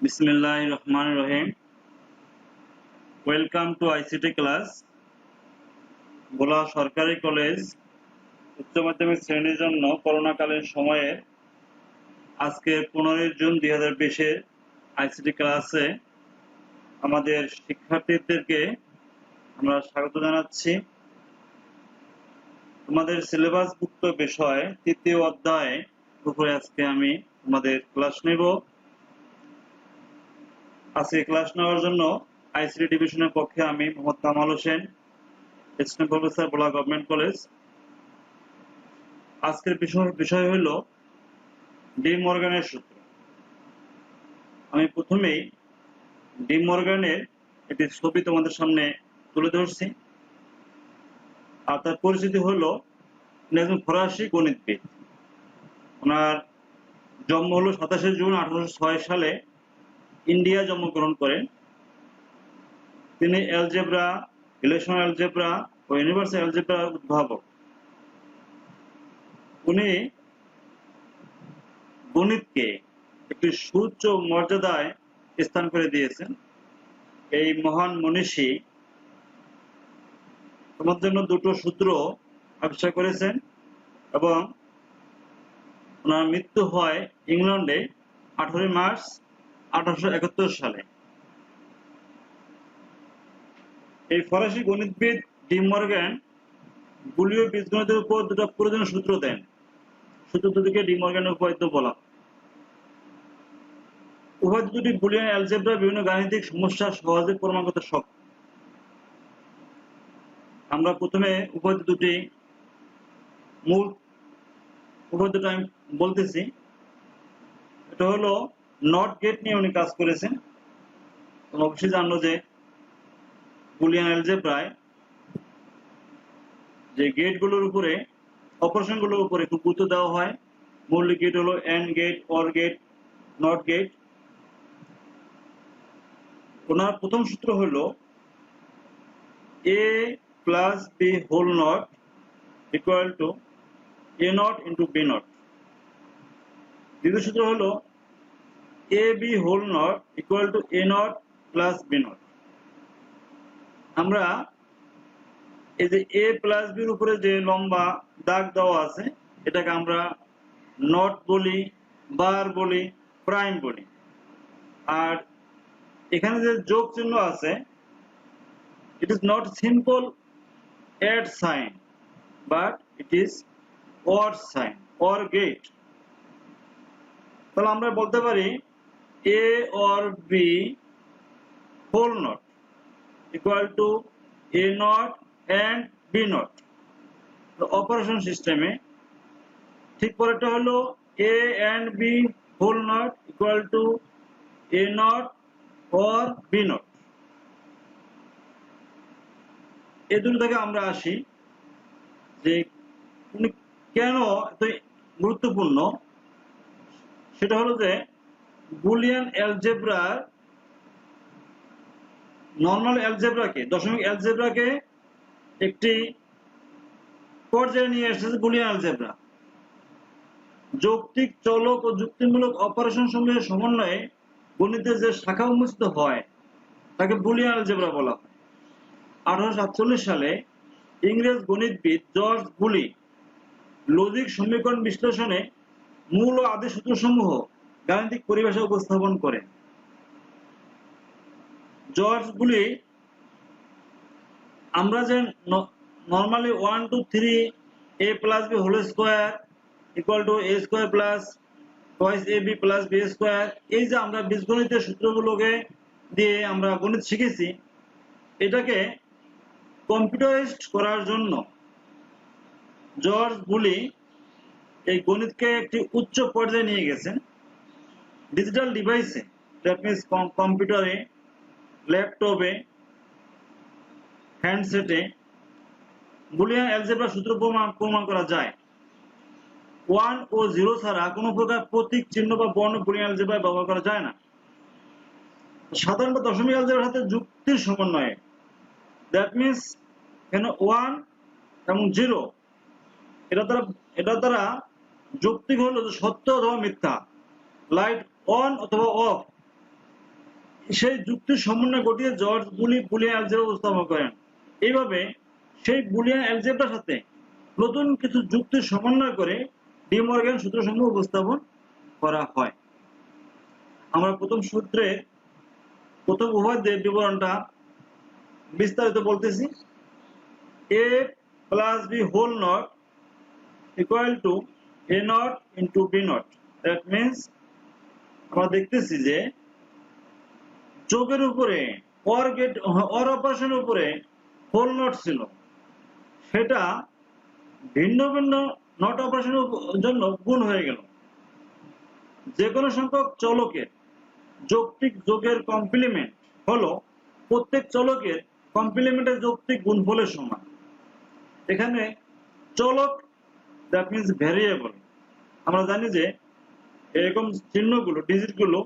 বিসমিল্লাহির রহমানির রহিম। Welcome to ICT class. Bhola সরকারি কলেজ উচ্চ মাধ্যমিক শ্রেণীর জন্য করোনাকালীন সময়ে আজকে 15 জুন 2020 আইসিটি ক্লাসে আমাদের শিক্ষার্থীদেরকে আমরা স্বাগত জানাচ্ছি। তোমাদের সিলেবাসভুক্ত বিষয় তৃতীয় অধ্যায় উপরে আজকে আমি তোমাদের ক্লাস নেব। আজকে ক্লাস নেওয়ার জন্য আইসিটি ডিভিশনের পক্ষে আমি মোহাম্মদ কামাল হোসেন, অ্যাসিস্ট্যান্ট প্রফেসর ভোলা গভর্নমেন্ট কলেজ। আজকের বিষয় হইল ডি মর্গানের সূত্র। আমি প্রথমেই ডি মর্গানের একটি ছবি তোমাদের সামনে তুলে ধরছি। আর তার পরিচিতি হলো একজন ফরাসি গণিতবিদ। ওনার জন্ম হলো 27 জুন 1806 সালে ইন্ডিয়া জন্মগ্রহণ করেন। তিনি অ্যালজেব্রা, রিলেশনাল অ্যালজেব্রা ও ইউনিভার্সাল অ্যালজেব্রার উদ্ভাবক। উনি গণিতকে একটি সুউচ্চ মর্যাদায় স্থান করে দিয়েছেন। এই মহান মনীষী তোমার জন্য দুটো সূত্র আবিষ্কার করেছেন এবং ওনার মৃত্যু হয় ইংল্যান্ডে 18 মার্চ 1871 সালে। এই ফরাসি গণিতবিদ ডি মর্গান বুলীয় বীজগণিতের উপর দুটো প্রয়োজনীয় সূত্র দেন। সূত্র দুটিকে ডি মর্গানের উপপাদ্য বলা। উপাদ্য দুটি বুলিয়ান অ্যালজেব্রা বিভিন্ন গাণিতিক সমস্যা সহজে প্রমাণ করতে সক্ষম। আমরা প্রথমে উপাদ্য দুটি মূল উপাদ্যটা আমি বলতেছি। এটা হলো নট গেট নিয়ে উনি কাজ করেছেন। তোমরা অবশ্যই জানো যে বুলিয়ান অ্যালজেব্রায় যে গেটগুলোর উপরে, অপারেশনগুলোর উপরে খুব গুরুত্ব দেওয়া হয়। মৌলিক গেট হলো and gate, or gate, not gate. ওনার প্রথম সূত্র হলো a plus b whole not equal to a not into b not। দ্বিতীয় সূত্র হলো ab whole not equal to a not plus b not। আমরা এই যে a plus b এর উপরে যে লম্বা দাগ দেওয়া আছে এটাকে আমরা নট বলি, বার বলি, প্রাইম বলি। আর এখানে যে যোগ চিহ্ন আছে, it is not simple add sign but it is or sign or gate। তাহলে আমরা বলতে পারি a or b whole not equal to a not and b not। Operation সিস্টেমে ঠিক পরেরটা হলো a and b whole not equal to a not or b not। এই দুটো থেকে আমরা আসি যে উনি কেন এত গুরুত্বপূর্ণ। সেটা হলো যে বুলিয়ান অ্যালজেব্রার নর্মাল অ্যালজেব্রাকে, দশমিক অ্যালজেব্রাকে একটি পর্যায়ে নিয়ে এসেছে বুলিয়ান অ্যালজেব্রা। যৌক্তিক, চলক ও যুক্তিমূলক অপারেশন সমূহের সমন্বয়ে গণিতে যে শাখা উন্মোচিত হয় তাকে বুলিয়ান অ্যালজেব্রা বলা হয়। 1847 সালে ইংরেজ গণিতবিদ জর্জ বুলি লজিক সমীকরণ বিশ্লেষণে মূল ও আদি সূত্রসমূহ গাণিতিক পরিভাষায় উপস্থাপন করেন। জর্জ বুলি আমরা যে normally 1 2 3 a plus b whole square equal to a square plus twice ab plus b square, এই যে আমরা বীজগণিতের সূত্রগুলোকে দিয়ে আমরা গণিত শিখেছি, এটাকে কম্পিউটারাইজড করার জন্য জর্জ বুলি এই গণিতকে একটি উচ্চ পর্যায়ে নিয়ে গেছেন। ডিজিটাল ডিভাইসে, দ্যাট মিনস কম্পিউটারে, ল্যাপটপে, হ্যান্ডসেটে বুলিয়ান অ্যালজেব্রা সূত্র প্রমাণ করা যায়। 1 ও 0 ছাড়া কোনো প্রকার প্রতীক, চিহ্ন বা বর্ণ বুলিয়ান অ্যালজেব্রায় ব্যবহার করা যায় না। সাধারণত দশমিক অ্যালজেব্রার সাথে যুক্তির সমন্বয়ে, দ্যাট মিনস এখানে 1 এবং 0 এটা দ্বারা যৌক্তিক হলো যে সত্য অথবা মিথ্যা, লাইট অন অথবা অফ, সেই যুক্তির সমন্বয় ঘটিয়ে জর্জ বুলিয়ান অ্যালজেব্রা উপস্থাপন করেন। এইভাবে সেই বুলিয়ান অ্যালজেব্রার সাথে নতুন কিছু যুক্তির সমন্বয় করে ডি মর্গান সূত্রসমূহ উপস্থাপন করা হয়। আমরা প্রথম সূত্রে প্রথম উপপাদ্যের বিবরণটা বিস্তারিত বলতেছি। a plus b whole not equal to a not into b not. That means আমরা দেখতেছি যে যোগের উপরে অর অপারেশনের উপরে হোল নট ছিল, সেটা ভিন্ন ভিন্ন নট অপারেশনের জন্য গুণ হয়ে গেল। যে কোনো সংখ্যক চলকের যৌক্তিক যোগের কমপ্লিমেন্ট হলো প্রত্যেক চলকের কমপ্লিমেন্টের যৌক্তিক গুণফলের সমান। এখানে চলক দ্যাট মিন্স ভ্যারিয়েবল, আমরা জানি যে এরকম চিহ্নগুলো ডিজিটগুলো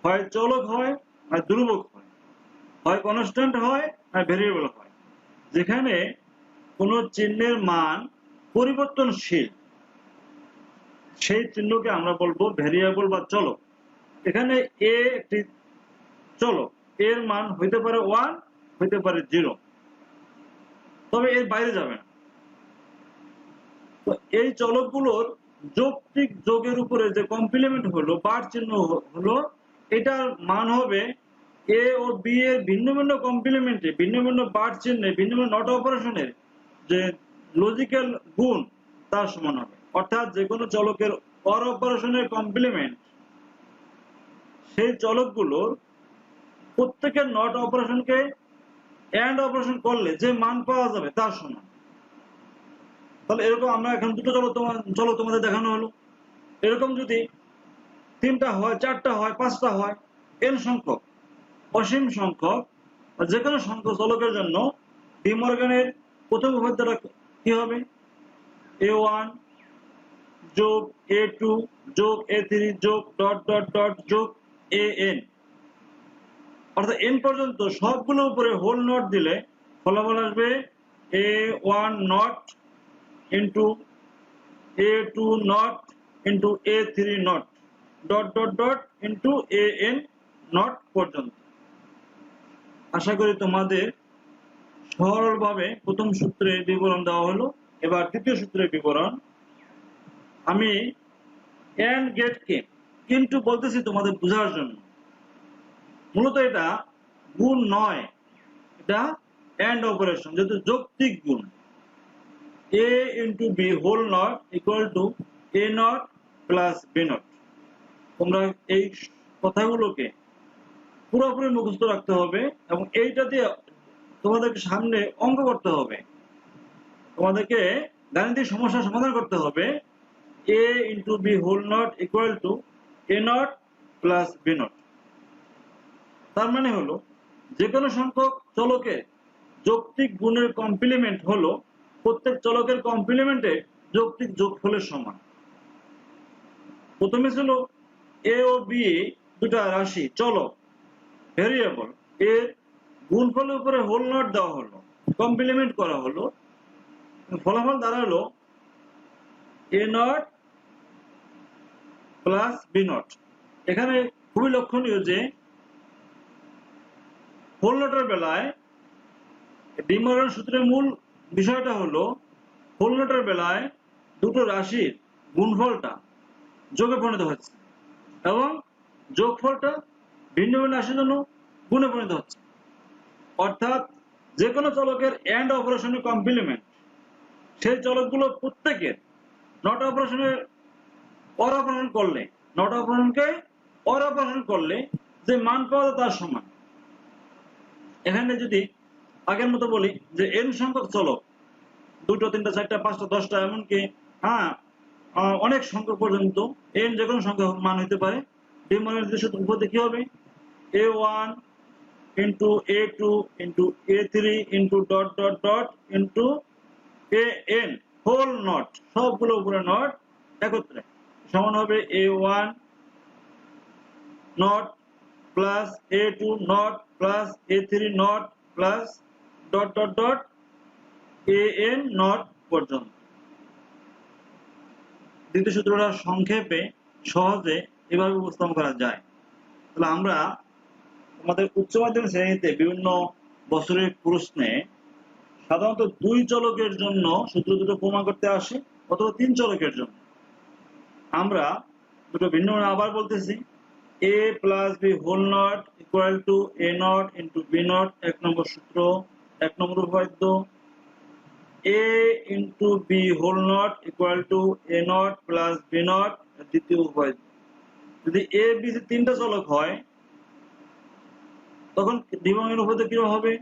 হয় চলক হয় আর ধ্রুবক হয়, হয় কনস্ট্যান্ট হয় আর ভ্যারিয়েবল হয়। যেখানে কোনো চিহ্নের মান পরিবর্তনশীল সেই চিহ্নকে আমরা বলবো ভ্যারিয়েবল বা চলক। এখানে এ একটি চলক, এর মান হইতে পারে 1 হইতে পারে 0, তবে এর বাইরে যাবে না। তো এই চলকগুলোর যৌক্তিক যোগের উপরে যে কমপ্লিমেন্ট হলো বার চিহ্ন হলো, এটার মান হবে এ ও বি এর ভিন্ন ভিন্ন কমপ্লিমেন্টে ভিন্ন ভিন্ন বার চিহ্নে ভিন্ন ভিন্ন নট অপারেশনের যে লজিক্যাল গুণ তার সমান হবে। অর্থাৎ যে কোনো চলকের অর অপারেশনের কমপ্লিমেন্ট সেই চলকগুলোর প্রত্যেকের নট অপারেশনকে এন্ড অপারেশন করলে যে মান পাওয়া যাবে তার সমান। তাহলে এরকম আমরা এখন দুটো চলক তোমাদের দেখানো হলো। এরকম যদি 3টা হয়, 4টা হয়, 5টা হয়, এন সংখ্যক অসীম সংখ্যক যে কোনো সংখ্যক চলকের জন্য ডি মর্গানের প্রথম উপপাদ্যটা কি হবে? a1 যোগ a2 যোগ a3 যোগ ডট ডট ডট যোগ an, অর্থাৎ n পর্যন্ত সবগুলো উপরে হোল নট দিলে ফলাফল আসবে a1 not into a2 not into a3 not dot dot dot into an not পর্যন্ত। আশা করি তোমাদের সরলভাবে প্রথম সূত্রের বিবরণ দেওয়া হলো। এবার দ্বিতীয় সূত্রের বিবরণ। আমি এন্ড গেটকে কিন্তু বলতেছি তোমাদের বোঝার জন্য। মূলত এটা গুণ নয়, এটা এন্ড অপারেশন, যেহেতু যৌক্তিক গুণ। a into b whole not equal to a not plus B not. তোমরা এই কথাগুলোকে পুরোপুরি মুখস্থ রাখতে হবে এবং এইটা দিয়ে তোমাদেরকে সামনে অঙ্ক করতে হবে, তোমাদেরকে গাণিতিক সমস্যার সমাধান করতে হবে। a into b whole not equal to a not plus B not. তার মানে হলো যে কোনো সংখ্যক চলকের যৌক্তিক গুণের কমপ্লিমেন্ট হলো প্রত্যেক চলকের কমপ্লিমেন্টের যৌক্তিক যোগফলের সমান। প্রথমে ছিল এ ও বি দুটা রাশি চলক ভ্যারিয়েবল, এর গুণফলের উপরে হোল নট দেওয়া হলো, কমপ্লিমেন্ট করা হলো, ফলাফল দাঁড়ালো এ নট প্লাস বি নট। এখানে খুবই লক্ষণীয় যে হোল নটের বেলায় ডি মর্গান সূত্রের মূল বিষয়টা হলো হোল নটের বেলায় দুটো রাশির গুণফলটা যোগে পরিণত হচ্ছে এবং যোগফলটা ভিন্ন ভিন্ন রাশির জন্য গুণে পরিণত হচ্ছে। অর্থাৎ যে কোনো চলকের এন্ড অপারেশনের কমপ্লিমেন্ট সেই চলকগুলো প্রত্যেকের নট অপারেশনের অর অপারেশন করলে, নট অপারেশনকে অর অপারেশন করলে যে মান পাওয়া যায় তার সমান। এখানে যদি আগের মতো বলি যে এন সংখ্যক চলক 2টা 3টা 4টা 5টা 10টা এমনকি অনেক সংখ্যক পর্যন্ত এন যে কোনো সংখ্যক মান হতে পারে। ডি মর্গানের সূত্র উপপাদ্য কি হবে? a1 into a2 into a3 into dot dot dot into an whole not, সবগুলো উপরে নট একত্রে সমান হবে a1 not plus a2 not plus a3 not plus dot dot dot an not পর্যন্ত। দ্বিতীয় সূত্রটা সংক্ষেপে সহজে এভাবে উপস্থাপন করা যায়। তাহলে আমরা আমাদের উচ্চ মাধ্যমিক শ্রেণীতে বিভিন্ন বছরের প্রশ্নে সাধারণত 2 চলকের জন্য সূত্র দুটো প্রমাণ করতে আসে অথবা 3 চলকের জন্য। আমরা দুটো ভিন্ন আবার বলতেছি, a plus b whole not equal to a not into b not 1 নম্বর সূত্র, 1 নম্বর উপপাদ্য। a into b whole not equal to a not plus b not দ্বিতীয় উপপাদ্য। যদি a b c তিনটা চলক হয় তখন দ্বিমানের উপপাদ্য কি হবে?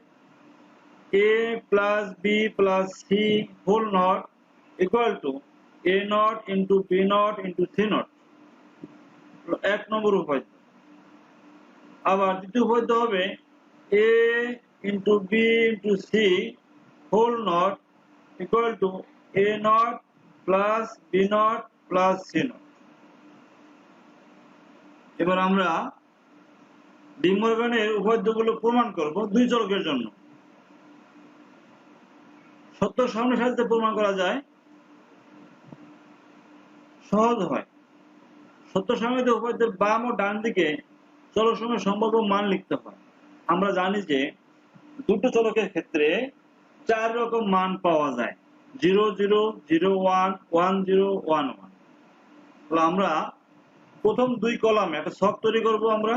a plus b plus c whole not equal to a not into b not into c not 1 নম্বর উপপাদ্য। আবার দ্বিতীয় উপপাদ্য হবে a into b into c whole not equal to a not plus b not plus c not। এবার আমরা D মর্গানের উপপাদ্যগুলো প্রমাণ করব 2 চলকের জন্য। সত্য সামনের সাহায্যে প্রমাণ করা যায়, সহজ হয়। সত্য সারণীতে উপপাদ্যের বাম ও ডান দিকে চলক সমূহের সম্ভাব্য মান লিখতে হয়। আমরা জানি যে দুটো চলকের ক্ষেত্রে 4 রকম মান পাওয়া যায়, 0 0 0 1 1 0 1 1। তাহলে আমরা প্রথম 2 কলামে একটা ছক তৈরি করব, আমরা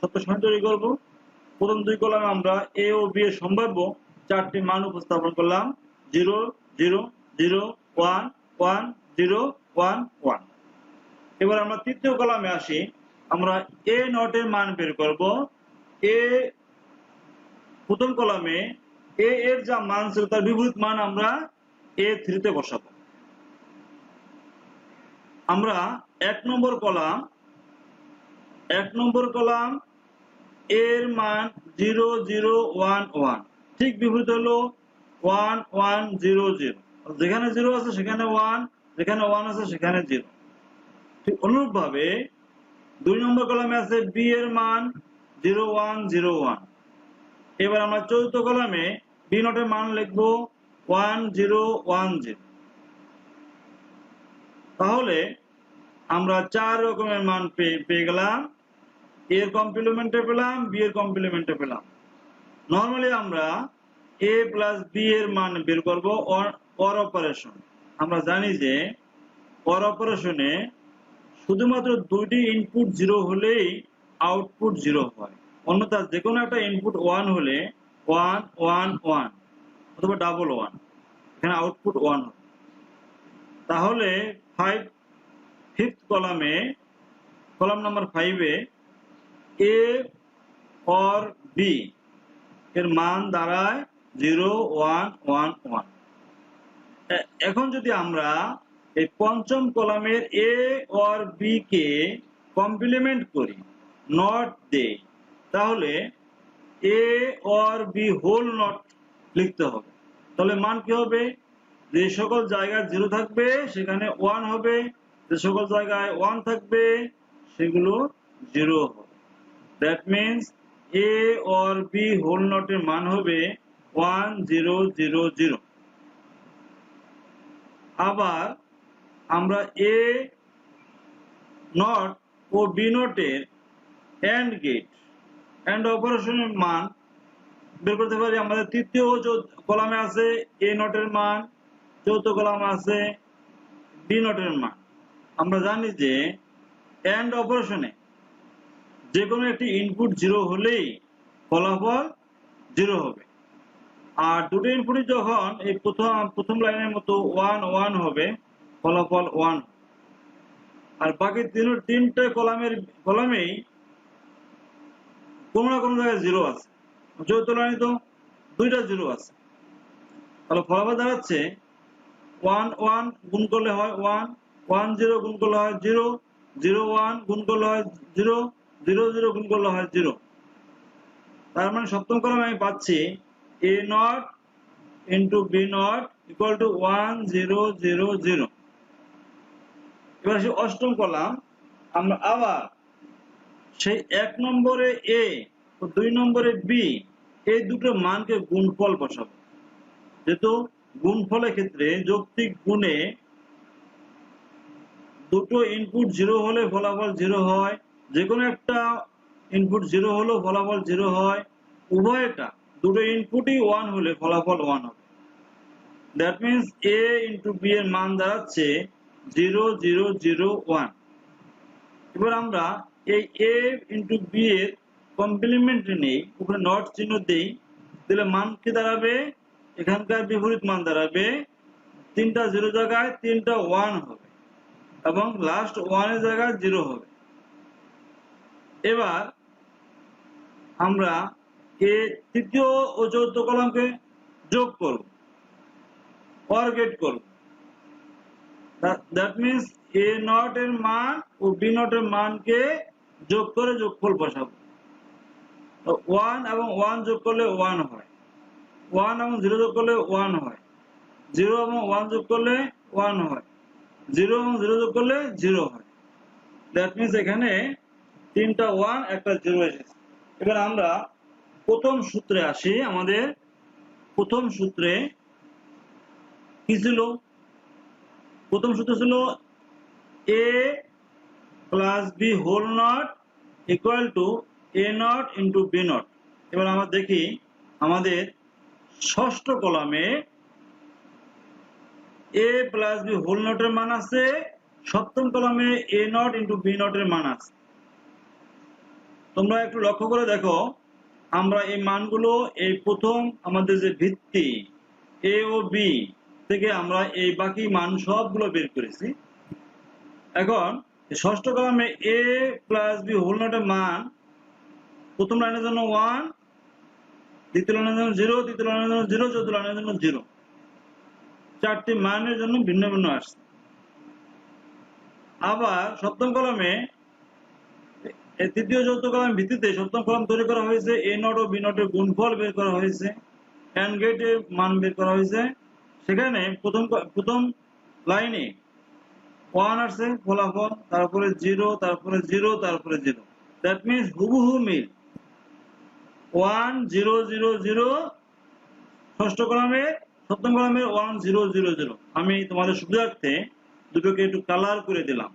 সত্য সারণী তৈরি করব। প্রথম 2 কলামে আমরা a ও b এর সম্ভাব্য 4টি মান উপস্থাপন করলাম, 0 0 0 1 1 0 1 1। এবার আমরা তৃতীয় কলামে আসি, আমরা a নট এর মান বের করব। a প্রথম কলামে a এর যা মান ছিল তার বিপরীত মান আমরা a3 তে বসাবো। আমরা 1 নম্বর কলাম এর মান 0 0 1 1, ঠিক বিপরীত হলো 1 1 0 0। যেখানে 0 আছে সেখানে 1, যেখানে 1 আছে সেখানে 0। ঠিক অনুরূপভাবে 2 নম্বর কলামে আছে b এর মান 0 1 0 1। এবার আমরা চতুর্থ কলামে b নট এর মান লিখব 1 0 1 0। তাহলে আমরা 4 রকমের মান পেয়ে গেলাম, a এর কমপ্লিমেন্টে পেলাম, b এর কমপ্লিমেন্টে পেলাম। নরমালি আমরা a প্লাস b এর মান বের করব অর অপারেশন। আমরা জানি যে অর অপারেশনে শুধুমাত্র 2টি ইনপুট 0 হলেই আউটপুট 0 হয়, অন্যথা যে কোনো একটা ইনপুট 1 হলে 1 1 1 অথবা ডাবল 1, এখানে আউটপুট 1 হবে। তাহলে ফিফথ কলামে, column number 5 A a or b এর মান দাঁড়ায় 0 1 1 1। এখন যদি আমরা এই পঞ্চম কলামের a অর b কে কমপ্লিমেন্ট করি, নট দেই, তাহলে a or b whole not লিখতে হবে। তাহলে মান কি হবে? যে সকল জায়গায় 0 থাকবে সেখানে 1 হবে, যে সকল জায়গায় 1 থাকবে সেগুলো 0 হবে। That means a or b whole নটের মান হবে 1 0 0 0। আবার আমরা a নট ও b নটের এন্ড গেট, এন্ড অপারেশনের মান বের করতে পারি। আমাদের তৃতীয় কলামে আছে a নটের মান, চতুর্থ কলামে আছে b নটের মান। আমরা জানি যে এন্ড অপারেশনে যে কোনো একটি ইনপুট 0 হলেই ফলাফল 0 হবে। আর দুটো ইনপুটই যখন এই প্রথম লাইনের মতো 1 1 হবে, ফলাফল 1। আর বাকি তিনটে কলামেই কোনো না কোনো জায়গায় 0 আছে। চতুর্থ লাইনে তো 2টা 0 আছে, তাহলে ফলাফল দাঁড়াচ্ছে 1 1 গুণ করলে হয় 1, 1 0 গুণ করলে হয় 0, 0 1 গুণ করলে হয় 0, 0 0 গুণ করলে হয় 0। তার মানে সপ্তম কলামে আমি পাচ্ছি a not into b not equal two 1 0 0 0। এবার আসি অষ্টম কলাম, আমরা আবার সেই 1 নম্বরে a ও 2 নম্বরে b এই দুটো মানকে গুণফল বসাবো। যেহেতু গুণফলের ক্ষেত্রে যৌক্তিক গুণে দুটো ইনপুট 0 হলে ফলাফল 0 হয়, যে কোনো একটা ইনপুট 0 হলো ফলাফল 0 হয়, উভয়টা দুটো ইনপুটই 1 হলে ফলাফল 1 হবে। That means a into b এর মান দাঁড়াচ্ছে 0 0 0 1। এবার আমরা এই a ইন্টু b এর কমপ্লিমেন্ট নেই, উপরে নট চিহ্ন দেই, দিলে মান কি দাঁড়াবে, এখানকার বিপরীত মান দাঁড়াবে, তিনটা 0 জায়গায় তিনটা 1 হবে এবং লাস্ট 1 এর জায়গায় 0 হবে। এবার আমরা এই তৃতীয় ও চতুর্থ কলামকে যোগ করব, অর গেট করব। দ্যাট মিন্স এ নট এর মান ও বি নট এর মানকে যোগ করে যোগফল বসাবো। 1 এবং 1 যোগ করলে 1 হয়, 1 এবং 0 যোগ করলে 1 হয়, 0 এবং 1 যোগ করলে 1 হয়, 0 এবং 0 যোগ করলে 0 হয়। দ্যাট মিন্স এখানে তিনটা 1 একটা 0 এসেছে। এবার আমরা প্রথম সূত্রে আসি। আমাদের প্রথম সূত্রে কি ছিল? প্রথম সূত্র ছিল a plus b whole not equal to A not into b not. এবার আমরা দেখি আমাদের ষষ্ঠ কলামে a প্লাস বি হোল নটের মান আছে, সপ্তম কলামে এ নট ইন্টু বি নটের মান আছে। তোমরা একটু লক্ষ্য করে দেখো, আমরা এই মানগুলো এই প্রথম আমাদের যে ভিত্তি এ ও বি থেকে আমরা এই বাকি মান সবগুলো বের করেছি। এখন ষষ্ঠ কলামে এ প্লাস বি হোল নটের মান প্রথম লাইনের জন্য 1, দ্বিতীয় লাইনের জন্য 0, তৃতীয় লাইনের জন্য 0, চতুর্থ লাইনের জন্য 0। চারটি মানের জন্য ভিন্ন ভিন্ন আসছে। আবার সপ্তম কলামে তৃতীয় চতুর্থ কলামের ভিত্তিতে সপ্তম কলাম তৈরি করা হয়েছে, এ নট ও বি নটের গুণফল বের করা হয়েছে, এন্ড গেটের মান বের করা হয়েছে। সেখানে প্রথম লাইনে 1 আসছে ফলাফল, তারপরে 0, তারপরে 0, তারপরে 0। দ্যাট মিন্স হুবহু মিল 1 0 0 0 ষষ্ঠ কলামে, সপ্তম কলামে 1 0 0 0। আমি তোমাদের সুবিধার্থে দুটোকে একটু কালার করে দিলাম,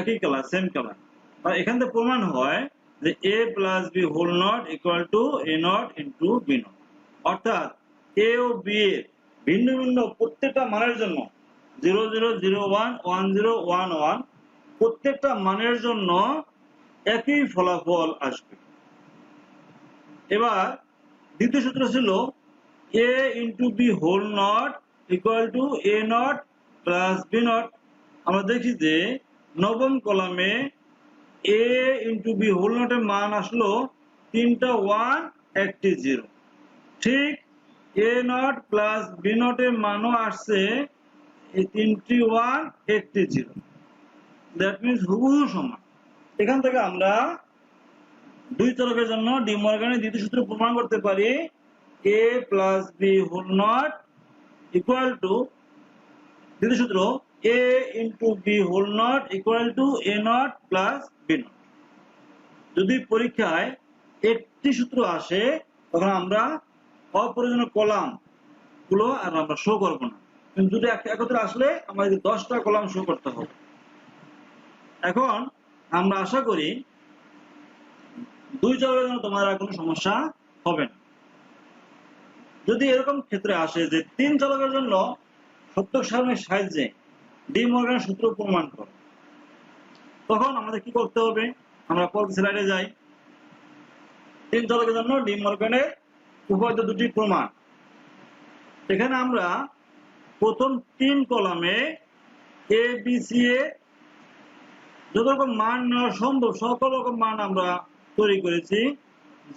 একই কালার, সেম কালার। আর এখান থেকে প্রমাণ হয় যে a plus b whole not equal to A not into b not. অর্থাৎ a ও b এর ভিন্ন ভিন্ন প্রত্যেকটা মানের জন্য 0 0 0 1 1 0 1 1 প্রত্যেকটা মানের জন্য একই ফলাফল আসবে। এবার দ্বিতীয় সূত্র ছিল a into b whole not equal to A not plus B not. আমরা দেখি যে নবম কলামে a ইন্টু বি হোল নটের মান আসলো তিনটা 1 একটি 0। ঠিক এ নট প্লাস বি নটের মানও আসছে এই তিনটি 1 একটি 0। দ্যাট মিন্স হুবহু সমান। এখান থেকে আমরা দুই চলকের জন্য ডি মর্গানের দ্বিতীয় সূত্র প্রমাণ করতে পারি a plus b whole not equal to, দ্বিতীয় সূত্র a into b whole not equal to A not plus B not. যদি পরীক্ষায় একটি সূত্র আসে তখন আমরা অপ্রয়োজনীয় কলাম গুলো আর আমরা শো করবো না, কিন্তু যদি একত্রে আসলে আমাদের 10টা কলাম শো করতে হবে। এখন আমরা আশা করি দুই চলকের জন্য তোমার আর কোনো সমস্যা হবে না। যদি এরকম ক্ষেত্রে আসে যে 3 চলকের জন্য সত্যক সারণীর সাহায্যে ডি মর্গানের সূত্র প্রমাণ করো, তখন আমাদের কি করতে হবে? আমরা পরের স্লাইডে যাই। 3 চলকের জন্য ডি মর্গানের উপপাদ্য দুটি প্রমাণ। এখানে আমরা প্রথম 3 কলামে এ বি সি এ যত রকম মান নেওয়া সম্ভব সকল রকম মান আমরা তৈরি করেছি।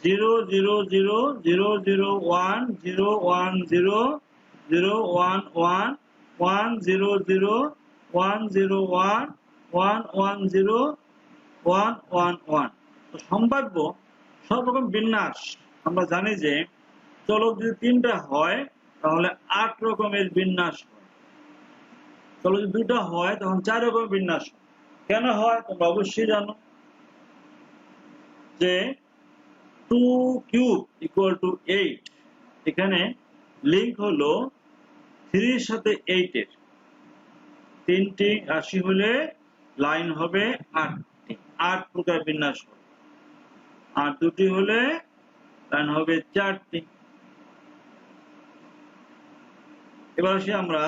0 0 0 0 0 1 0 1 0 0 1 1 1 0 0 1 0 1 1 1 0 1 1 1। তো সম্ভাব্য সব রকম বিন্যাস আমরা জানি যে চলক যদি 3টা হয় তাহলে 8 রকমের বিন্যাস হয়, চলক যদি 2টা হয় তখন 4 রকমের বিন্যাস হয়। কেন হয় তোমরা অবশ্যই জানো যে 2 কিউব ইকুয়াল টু 8। এখানে লিঙ্ক হলো 3 এর সাথে 8 এর, 3টি রাশি হলে লাইন হবে 8টি, 8 প্রকার বিন্যাস হবে। আর দুটি হলে লাইন হবে 4টি। এবার আসি আমরা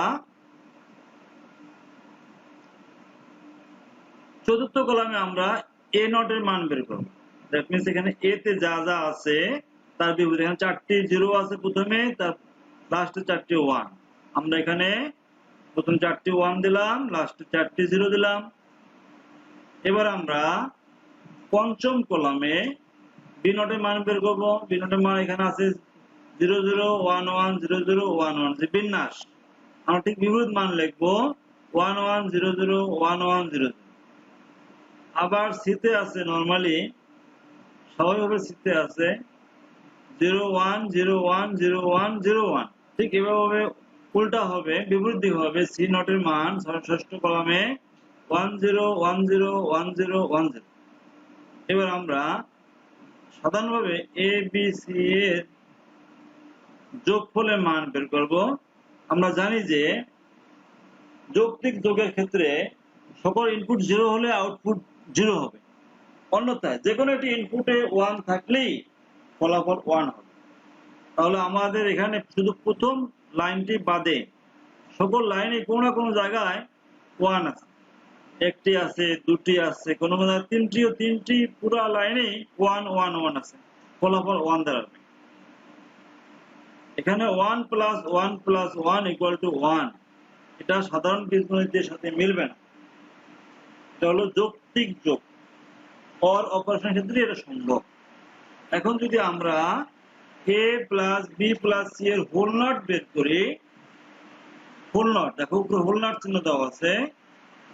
চতুর্থ কলামে আমরা এ নট এর মান বের করব। দ্যাট মিন্স এখানে এ তে যা যা আছে তার বিপরীতে এখানে 4টি 0 আছে প্রথমে, তার লাস্টে 4টি 1। আমরা এখানে প্রথম 4টি 1 দিলাম, লাস্টে 4টি 0 দিলাম। এবার আমরা পঞ্চম কলামে বি নট এর মান বের করব। বি নট এর মান এখানে আছে 0 0 1 1 0 0 1 1 যে বিন্যাস, আমরা ঠিক বিপরীত মান লিখবো 1 1 0 0 1 1 0 0। আবার সিতে আছে নরমালি স্বাভাবিকভাবে সিতে আছে 0 1 0 1 0 1 0 1। ঠিক এভাবে উল্টা হবে, বিপরীত দিকে হবে। সি নট এর মান ষষ্ঠ কলামে 1 0 1 0 1 0 1 0। এবার আমরা সাধারণভাবে এ বি সি এর যোগফলের মান বের করব। আমরা জানি যে যৌক্তিক যোগের ক্ষেত্রে সকল ইনপুট 0 হলে আউটপুট 0 হবে, অন্যথায় যে কোনো একটি ইনপুটে 1 থাকলেই ফলাফল 1 হবে। তাহলে আমাদের এখানে শুধু প্রথম লাইনটি বাদে সকল লাইনে কোনো না কোনো জায়গায় 1 আছে, একটি আছে, দুটি আছে, কোনো কোনো তিনটি পুরো লাইনেই 1 1 1 আছে, ফলাফল 1 দাঁড়াবে। এখানে 1 + 1 + 1 = 1, এটা সাধারণ বীজগণিতের সাথে মিলবে না। এটা হলো যৌক্তিক যোগ, অর অপারেশনের ক্ষেত্রে এটা সম্ভব। এখন যদি আমরা a + b + c এর হোল নট বের করি, হোল নট দেখো উপরে হোল নট চিহ্ন দেওয়া আছে,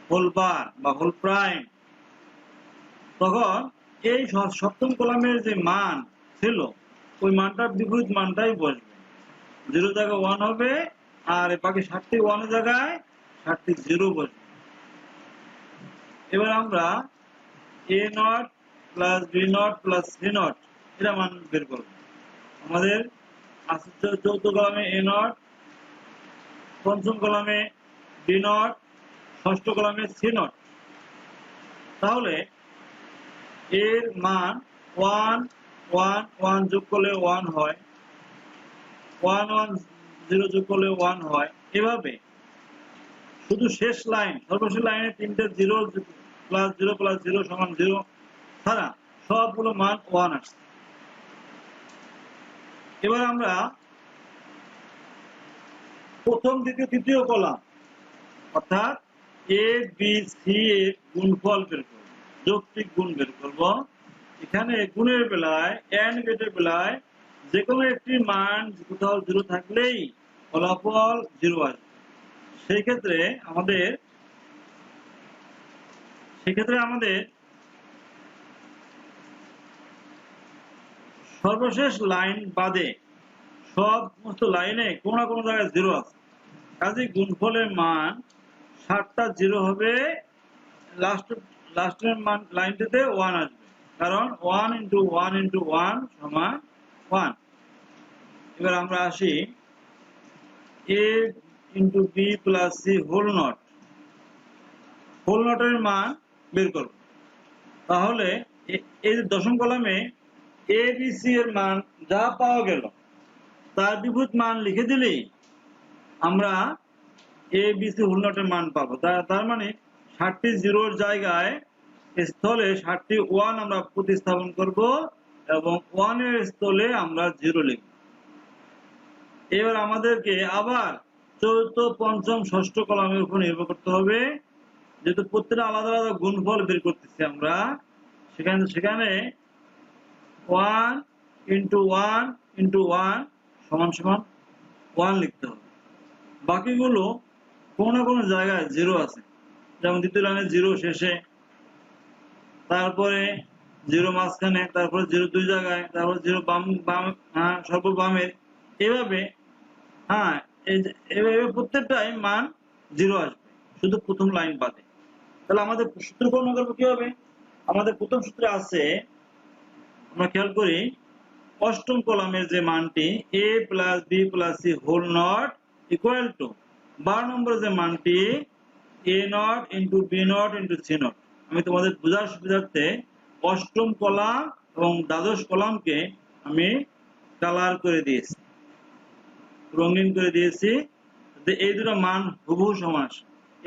হোল বার বা হোল প্রাইম, তখন এই সপ্তম কলামের যে মান ছিল ওই মানটার বিপরীত মানটাই বসবে। 0 জায়গায় 1 হবে, আর বাকি 7টি 1 এর জায়গায় 7টি 0 বসবে। এবার আমরা a not + b not + c not এটা মান বের করব। আমাদের আছে চৌথ কলামে a নট, পঞ্চম কলামে b নট, ষষ্ঠ কলামে c নট। তাহলে এর মান 1 1 1 যোগ করলে 1 হয়, 1 1 0 যোগ করলে 1 হয়। এভাবে শুধু শেষ লাইন, সর্বশেষ লাইনে 3টে 0 + 0 + 0 = 0 ছাড়া সবগুলো মান 1 আসছে। এবার আমরা প্রথম, দ্বিতীয়, তৃতীয় কলাম অর্থাৎ এ বি সি এর গুণফল বের করব, যৌক্তিক গুণ বের করব। এখানে গুণের বেলায় এন্ড গেটের বেলায় যে কোনো একটি মান কোথাও 0 থাকলেই ফলাফল 0 আসবে। সেই ক্ষেত্রে আমাদের সর্বশেষ লাইন বাদে সমস্ত লাইনে কোনো না কোনো জায়গায় 0 আছে, কাজেই গুণফলের মান 7টা 0 হবে, লাস্টের মান লাইনটিতে 1 আসবে, কারণ 1 × 1 × 1 = 1। এবার আমরা আসি a × b + c whole not, whole নটের মান বের করব। তাহলে এই দশম কলামে এ বি সি এর মান যা পাওয়া গেল তার বিপরীত মান লিখে দিলেই আমরা এ বি সি হোল নটের মান পাবো। তার মানে 7টি 0 এর জায়গায় স্থলে 7টি 1 আমরা প্রতিস্থাপন করব এবং 1 এর স্থলে আমরা 0 লিখব। এবার আমাদেরকে আবার চতুর্থ, পঞ্চম, ষষ্ঠ কলামের উপর নির্ভর করতে হবে, যেহেতু প্রত্যেকটা আলাদা আলাদা গুণফল বের করতেছি আমরা। সেখানে 1 × 1 × 1 = 1 লিখতে হবে। বাকিগুলো কোনো না কোনো জায়গায় 0 আছে, যেমন দ্বিতীয় লাইনে 0 শেষে, তারপরে 0 মাঝখানে, তারপরে 0 2 জায়গায়, তারপরে 0 বাম সর্ববামের। এভাবে এভাবে প্রত্যেকটাই মান 0 আসবে, শুধু প্রথম লাইন বাদে। তাহলে আমাদের সূত্র গণনা করবো কি হবে? আমাদের প্রথম সূত্রে আছে, আমরা খেয়াল করি, অষ্টম কলামের যে মানটি a + b + c whole not equal to 12 নম্বরের যে মানটি a not × b not × c not. আমি তোমাদের বোঝার সুবিধার্থে অষ্টম কলাম এবং দ্বাদশ কলামকে আমি কালার করে দিয়েছি, রঙিন করে দিয়েছি, এই দুটো মান হুবহু সমান।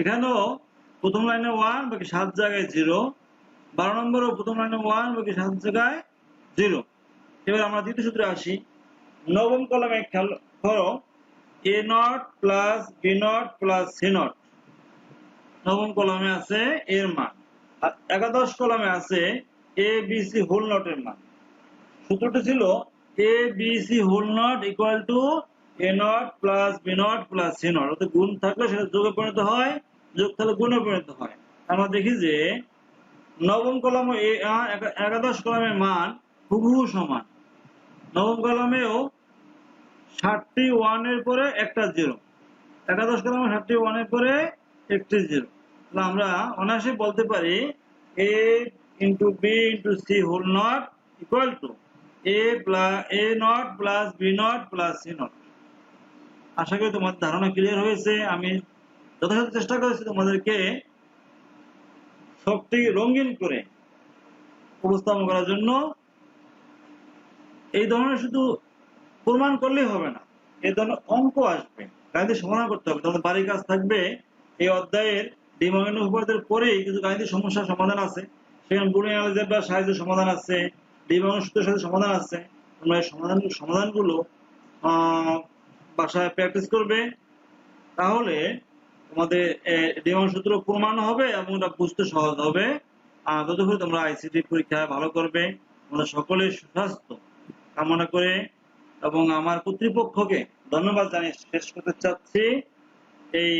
এখানেও প্রথম লাইনে 1 বাকি 7 জায়গায় 0, 12 নম্বরও প্রথম লাইনে 1 বাকি 7 জায়গায় 0। এবার আমরা দ্বিতীয় সূত্রে আসি। নবম কলামে খেয়াল করো, a not plus B not plus C not নবম কলামে আছে এর মান, আর একাদশ কলামে আছে এ বি সি হোল নটের মান। সূত্রটি ছিল A B C whole not equal to A not plus B not plus C not. অর্থাৎ গুণ থাকলে সেটা যোগে পরিণত হয়, যোগ থাকলে গুণে পরিণত হয়। আমরা দেখি যে নবম কলাম ও একাদশ কলামের মান হুবহু সমান। নবম কলামেও 7টি 1 এর পরে একটা 0, একাদশ কলামে 7টি 1 এর পরে একটি 0। তাহলে আমরা অনায়াসে বলতে পারি a into B into C whole not equal to A not plus B not plus C not. আশা করি তোমাদের ধারণা ক্লিয়ার হয়েছে। আমি যথাযথ চেষ্টা করেছি তোমাদেরকে সবটি রঙিন করে উপস্থাপন করার জন্য। এই ধরনের শুধু প্রমাণ করলেই হবে না, এই ধরনের অঙ্ক আসবে, গাণিতিক সমাধান করতে হবে। তোমাদের বাড়ির কাজ থাকবে এই অধ্যায়ের দ্বিমাঙ্গিক উপপাদ্যের পরেই কিছু গাণিতিক সমস্যার সমাধান আছে, সেখানে বুলিয়ান অ্যালজেব্রার সাহায্যে সমাধান আছে, দ্বিমাঙ্গিক সূত্রের সাথে সমাধান আছে। তোমরা এই সমাধানগুলো বাসায় প্র্যাকটিস করবে, তাহলে তোমাদের দ্বিমাঙ্গিক সূত্র প্রমাণ হবে এবং এটা বুঝতে সহজ হবে। আর ততক্ষণ তোমরা আইসিটি পরীক্ষায় ভালো করবে। তোমরা সকলের সুস্বাস্থ্য কামনা করে এবং আমার কর্তৃপক্ষকে ধন্যবাদ জানিয়ে শেষ করতে চাচ্ছি। এই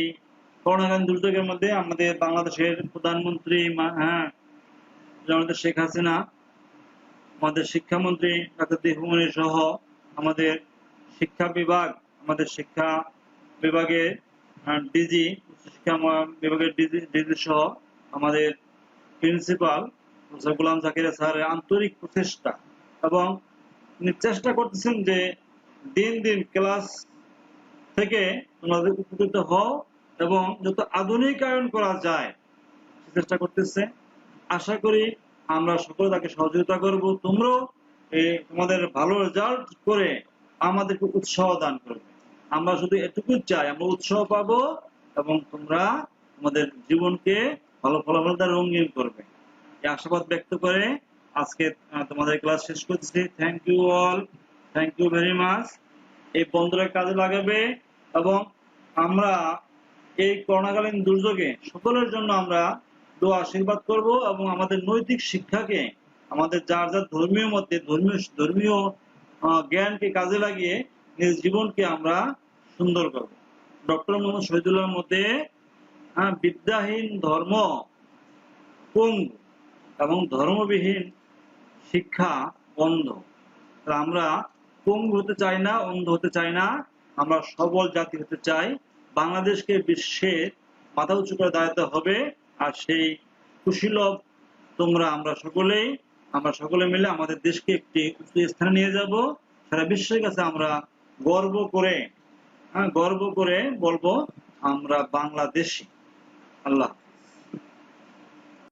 করোনাকালীন দুর্যোগের মধ্যে আমাদের বাংলাদেশের প্রধানমন্ত্রী শেখ হাসিনা, আমাদের শিক্ষামন্ত্রী ডাক্তার দীপুমনি সহ আমাদের শিক্ষা বিভাগ, আমাদের শিক্ষা বিভাগের ডিজি, উচ্চশিক্ষা বিভাগের ডিজি সহ আমাদের প্রিন্সিপাল প্রফেসর গোলাম জাকির স্যারের আন্তরিক প্রচেষ্টা, এবং তিনি চেষ্টা করতেছেন যে দিন দিন ক্লাস থেকে তোমাদের উপকৃত হও এবং যত আধুনিকায়ন করা যায় চেষ্টা করতেছে। আশা করি আমরা সকলে তাকে সহযোগিতা করব। তোমরাও তোমাদের ভালো রেজাল্ট করে আমাদেরকে উৎসাহ দান করবে। আমরা শুধু এটুকু চাই, আমরা উৎসাহ পাবো এবং তোমরা তোমাদের জীবনকে ভালো ফলাফল দ্বারা রঙিন করবে। এই আশাবাদ ব্যক্ত করে আজকে তোমাদের ক্লাস শেষ করছি। Thank you all, thank you very much. এই বন্ধুরা কাজে লাগাবে এবং আমরা এই করোনাকালীন দুর্যোগে সকলের জন্য আমরা দোয়া আশীর্বাদ করব এবং আমাদের নৈতিক শিক্ষাকে, আমাদের যার যার ধর্মীয় মধ্যে ধর্মীয় জ্ঞানকে কাজে লাগিয়ে নিজ জীবনকে আমরা সুন্দর করব। ডক্টর মোহাম্মদ শহীদুল্লাহর মধ্যে বিদ্যাহীন ধর্ম পঙ্গু এবং ধর্মবিহীন শিক্ষা অন্ধ। আমরা পঙ্গু হতে চাই না, অন্ধ হতে চাই না, আমরা সবল জাতি হতে চাই। বাংলাদেশকে বিশ্বের মাথা উঁচু করে দাঁড়াতে হবে। আর সেই কুশীলভ তোমরা আমরা সকলে মিলে আমাদের দেশকে একটি উঁচু স্থানে নিয়ে যাব। সারা বিশ্বের কাছে আমরা গর্ব করে বলবো আমরা বাংলাদেশী। আল্লাহ।